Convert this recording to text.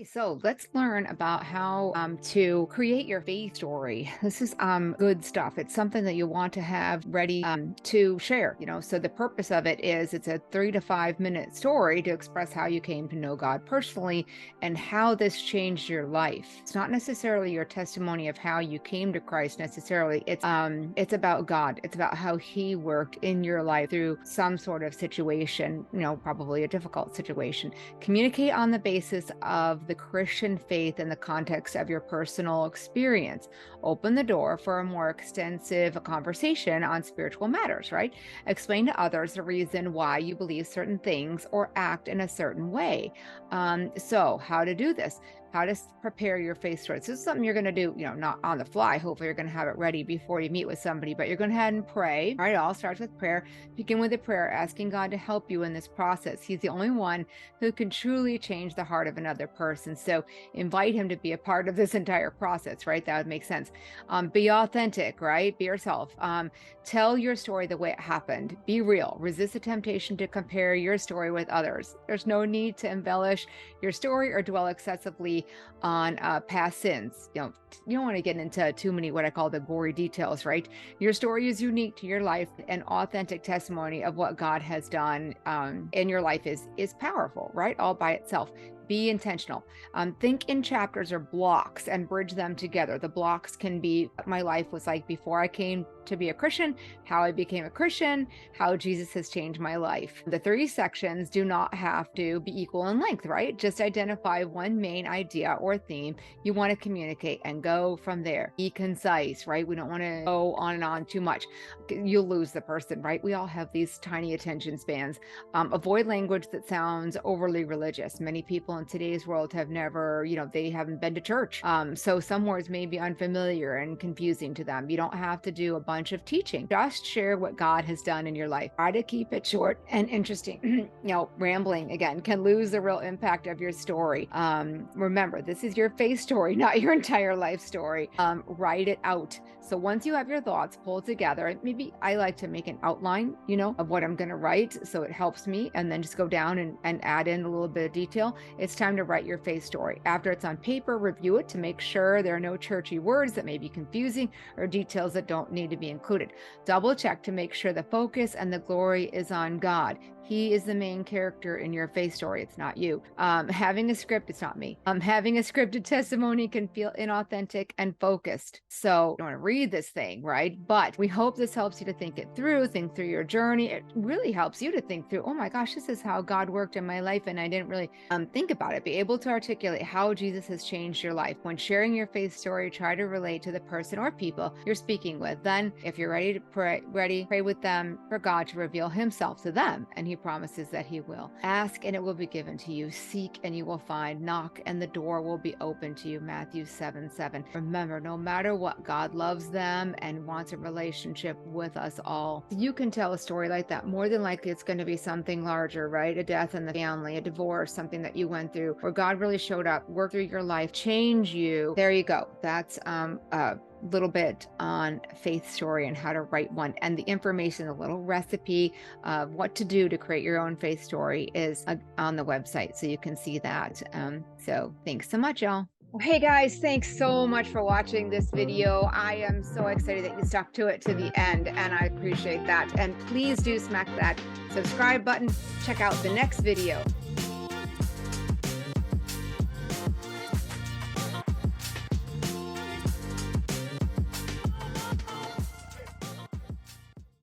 Okay, so let's learn about how to create your faith story. This is good stuff. It's something that you want to have ready to share. So the purpose of it is it's a 3 to 5 minute story to express how you came to know God personally and how this changed your life. It's not necessarily your testimony of how you came to Christ necessarily. It's about God. It's about how He worked in your life through some sort of situation. Probably a difficult situation. Communicate on the basis of the Christian faith in the context of your personal experience. Open the door for a more extensive conversation on spiritual matters, right? Explain to others the reason why you believe certain things or act in a certain way. So how to do this? How to prepare your faith story. This is something you're going to do, not on the fly. Hopefully you're going to have it ready before you meet with somebody, but you're going to head and pray. All right, it all starts with prayer. Begin with a prayer, asking God to help you in this process. He's the only one who can truly change the heart of another person. So invite Him to be a part of this entire process, right? That would make sense. Be authentic, right? Be yourself. Tell your story the way it happened. Be real. Resist the temptation to compare your story with others. There's no need to embellish your story or dwell excessively on past sins. You don't want to get into too many what I call the gory details, right? Your story is unique to your life. An authentic testimony of what God has done in your life is powerful, right? All by itself. Be intentional. Think in chapters or blocks and bridge them together. The blocks can be what my life was like before I came to be a Christian, how I became a Christian, how Jesus has changed my life. The 3 sections do not have to be equal in length, right? Just identify one main idea or theme you want to communicate and go from there. Be concise, right? We don't want to go on and on too much. You'll lose the person, right? We all have these tiny attention spans. Avoid language that sounds overly religious. Many people in today's world have never, they haven't been to church. So some words may be unfamiliar and confusing to them. You don't have to do a bunch of teaching. Just share what God has done in your life. Try to keep it short and interesting. Rambling again can lose the real impact of your story. Remember, this is your faith story, not your entire life story. Write it out. So once you have your thoughts pulled together, maybe I like to make an outline, of what I'm going to write. So it helps me, and then just go down and add in a little bit of detail. It's time to write your faith story. After it's on paper, review it to make sure there are no churchy words that may be confusing or details that don't need to be included. Double check to make sure the focus and the glory is on God. He is the main character in your faith story. It's not you. Having a script, it's not me. Having a scripted testimony can feel inauthentic and focused. So you don't want to read this thing, right? But we hope this helps you to think through your journey. It really helps you to think through, oh my gosh, this is how God worked in my life, and I didn't really think about it. Be able to articulate how Jesus has changed your life. When sharing your faith story, try to relate to the person or people you're speaking with. Then, if you're ready to pray with them for God to reveal Himself to them, and He promises that He will. Ask and it will be given to you. Seek and you will find. Knock and the door will be open to you. Matthew 7:7. Remember, no matter what, God loves them and wants a relationship with us all. You can tell a story like that. More than likely, it's going to be something larger, right? A death in the family, a divorce, something that you went through, where God really showed up, worked through your life, change you. There you go. That's little bit on faith story and how to write one, and the information, a little recipe of what to do to create your own faith story is on the website, so you can see that. So thanks so much, y'all. Well, hey guys, thanks so much for watching this video. I am so excited that you stuck to it to the end, and I appreciate that. And please do smack that subscribe button. Check out the next video.